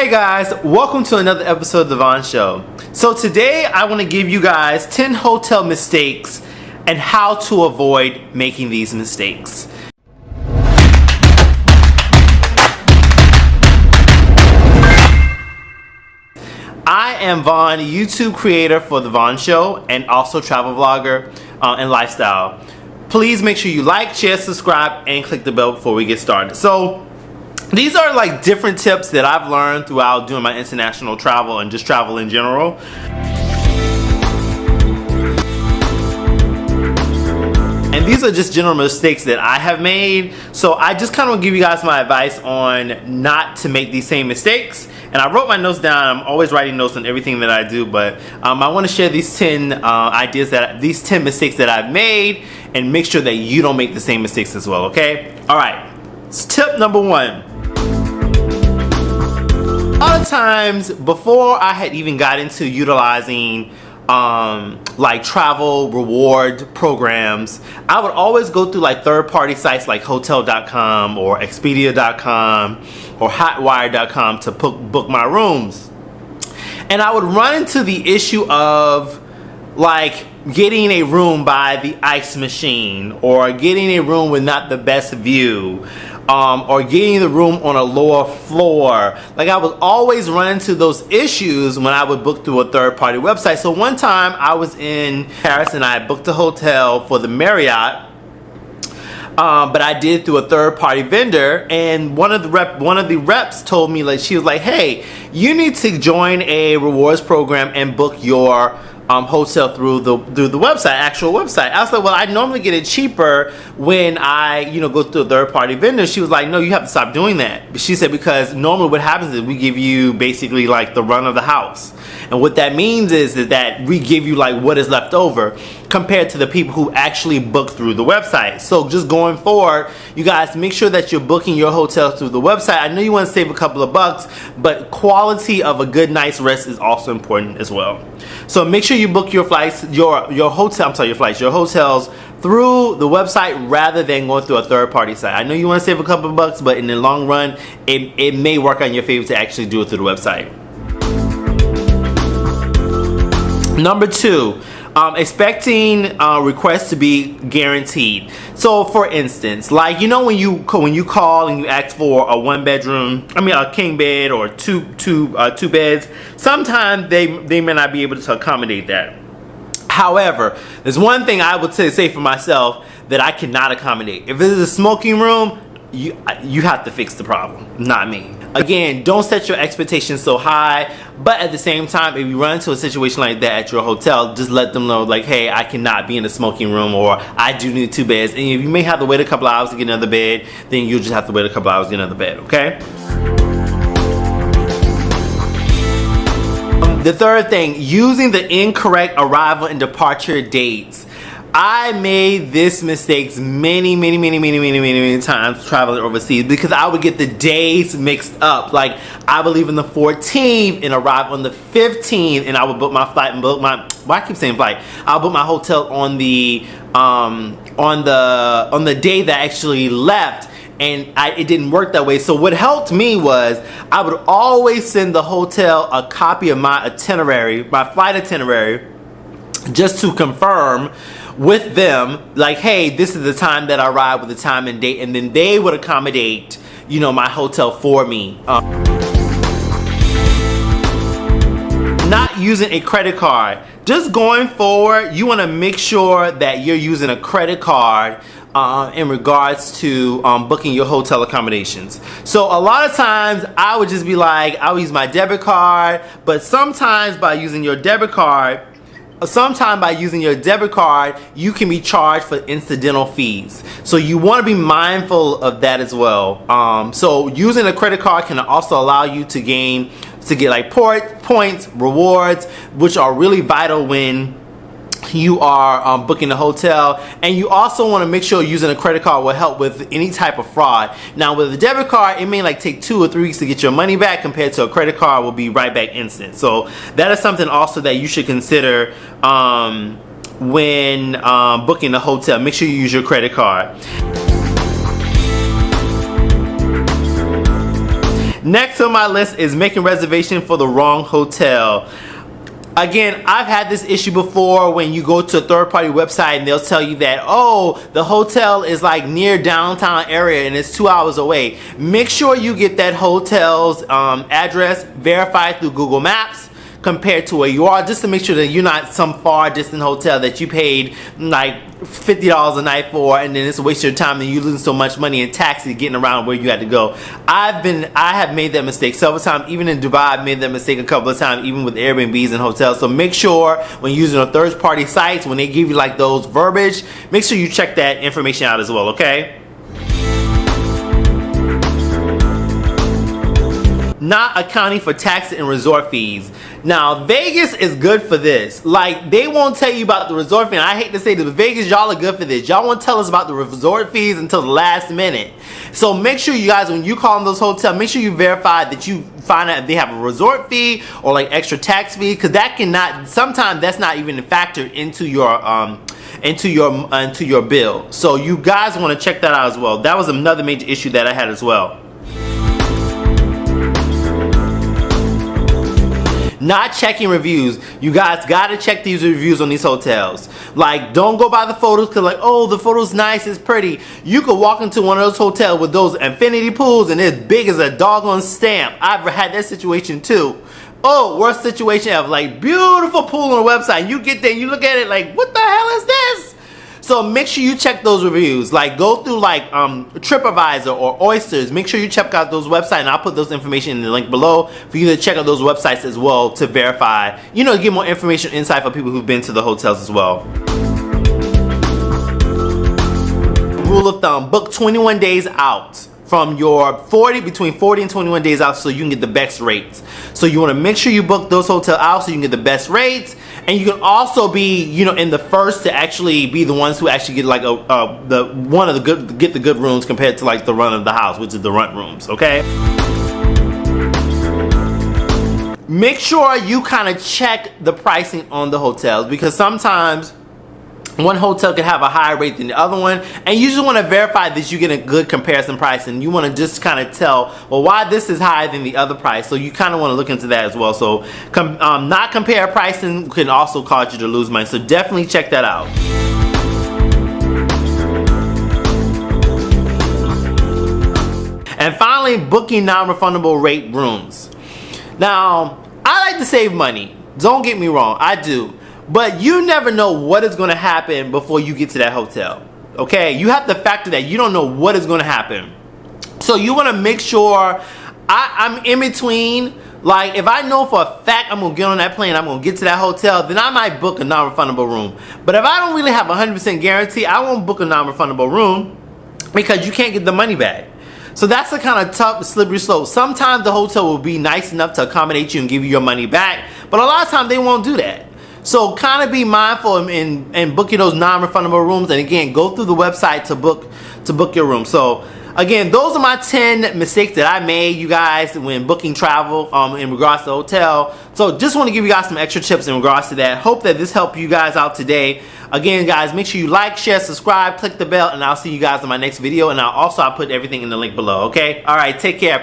Hey guys, welcome to another episode of the VAUGH Show. So today I want to give you guys 10 hotel mistakes and how to avoid making these mistakes. I am Vaughn, YouTube creator for the VAUGH Show and also travel vlogger and lifestyle. Please make sure you like, share, subscribe, and click the bell before we get started. So these are like different tips that I've learned throughout doing my international travel and just travel in general. And these are just general mistakes that I have made. So I just kind of give you guys my advice on not to make these same mistakes. And I wrote my notes down. I'm always writing notes on everything that I do, but I want to share these 10 these 10 mistakes that I've made and make sure that you don't make the same mistakes as well, okay? All right, so tip number 1. A lot of times before I had even got into utilizing like travel reward programs, I would always go through like third-party sites like hotel.com or expedia.com or hotwire.com to book my rooms. And I would run into the issue of like getting a room by the ice machine, or getting a room with not the best view, or getting the room on a lower floor. Like I would always run into those issues when I would book through a third-party website. So one time I was in Paris and I booked a hotel for the Marriott, but I did it through a third-party vendor, and one of the reps told me, like, she was like, hey, you need to join a rewards program and book your hotel through the website, actual website. I was like, well, I normally get it cheaper when I, go through a third-party vendor. She was like, no, you have to stop doing that. She said, because normally what happens is we give you basically like the run of the house. And what that means is that we give you like what is left over compared to the people who actually book through the website. So just going forward, you guys make sure that you're booking your hotel through the website. I know you want to save a couple of bucks, but quality of a good night's rest is also important as well. So make sure you book your flights, your hotels through the website rather than going through a third-party site. I know you want to save a couple of bucks, but in the long run, it may work on your favor to actually do it through the website. Number 2, expecting requests to be guaranteed. So for instance, like, when you call and you ask for a a king bed or two beds, sometimes they may not be able to accommodate that. However, there's one thing I would say for myself that I cannot accommodate. If it is a smoking room, you have to fix the problem, not me. Again, don't set your expectations so high, but at the same time, if you run into a situation like that at your hotel, just let them know, like, hey, I cannot be in the smoking room, or I do need 2 beds. And if you may have to wait a couple hours to get another bed, then you'll just have to wait a couple hours to get another bed, okay? The third thing, using the incorrect arrival and departure dates. I made this mistake many times traveling overseas because I would get the days mixed up. Like, I would leave on the 14th and arrive on the 15th, and I would book my flight and I keep saying flight. I'll book my hotel on the day that I actually left. And it didn't work that way. So what helped me was I would always send the hotel a copy of my itinerary, my flight itinerary, just to confirm with them, like, hey, this is the time that I arrived with the time and date, and then they would accommodate, my hotel for me. Not using a credit card. Just going forward, you want to make sure that you're using a credit card in regards to booking your hotel accommodations. So a lot of times I would just be like, I would use my debit card, but sometimes by using your debit card, you can be charged for incidental fees. So you want to be mindful of that as well. So using a credit card can also allow you to get like points, rewards, which are really vital when you are booking a hotel. And you also want to make sure using a credit card will help with any type of fraud. Now with a debit card, it may like take 2 or 3 weeks to get your money back, compared to a credit card will be right back instant. So that is something also that you should consider when booking a hotel. Make sure you use your credit card. Next on my list is making reservation for the wrong hotel. Again, I've had this issue before when you go to a third-party website and they'll tell you that, oh, the hotel is like near downtown area and it's 2 hours away. Make sure you get that hotel's address verified through Google Maps compared to where you are, just to make sure that you're not some far distant hotel that you paid like $50 a night for, and then it's a waste of your time and you lose so much money in taxi getting around where you had to go. I have made that mistake several times. Even in Dubai, I've made that mistake a couple of times, even with Airbnbs and hotels. So make sure when using a third-party sites, when they give you like those verbiage, make sure you check that information out as well, okay? Not accounting for tax and resort fees. Now, Vegas is good for this. Like, they won't tell you about the resort fee. And I hate to say this, but Vegas, y'all are good for this. Y'all won't tell us about the resort fees until the last minute. So make sure you guys, when you call them those hotels, make sure you verify that you find out if they have a resort fee or like extra tax fee, because that cannot, sometimes that's not even factored into your bill. So you guys want to check that out as well. That was another major issue that I had as well. Not checking reviews. You guys gotta check these reviews on these hotels. Like, don't go by the photos because like, oh, the photo's nice, it's pretty. You could walk into one of those hotels with those infinity pools and it's big as a doggone stamp. I've had that situation too. Oh, worst situation ever. Like, beautiful pool on the website. You get there and you look at it like, what the hell is this? So make sure you check those reviews. Like, go through like TripAdvisor or Oysters. Make sure you check out those websites, and I'll put those information in the link below for you to check out those websites as well to verify, you know, get more information, insight for people who've been to the hotels as well. Rule of thumb, book 21 days out from your between 40 and 21 days out so you can get the best rates. So you want to make sure you book those hotels out so you can get the best rates, and you can also be, you know, in the first to actually be the ones who actually get like get the good rooms compared to like the run of the house, which is the runt rooms, okay? Make sure you kind of check the pricing on the hotels, because sometimes one hotel can have a higher rate than the other one, and you just want to verify that you get a good comparison price, and you want to just kind of tell, well, why this is higher than the other price. So you kind of want to look into that as well. So not compare pricing can also cause you to lose money, so definitely check that out. And finally, booking non-refundable rate rooms. Now, I like to save money, don't get me wrong, I do. But you never know what is going to happen before you get to that hotel. Okay? You have to factor that. You don't know what is going to happen. So you want to make sure I'm in between. Like, if I know for a fact I'm going to get on that plane, I'm going to get to that hotel, then I might book a non-refundable room. But if I don't really have a 100% guarantee, I won't book a non-refundable room because you can't get the money back. So that's the kind of tough, slippery slope. Sometimes the hotel will be nice enough to accommodate you and give you your money back, but a lot of times they won't do that. So kind of be mindful in booking those non-refundable rooms, and again, go through the website to book your room. So again, those are my 10 mistakes that I made, you guys, when booking travel in regards to hotel. So just want to give you guys some extra tips in regards to that. Hope that this helped you guys out today. Again, guys, make sure you like, share, subscribe, click the bell, and I'll see you guys in my next video. And I'll put everything in the link below, okay? All right, take care.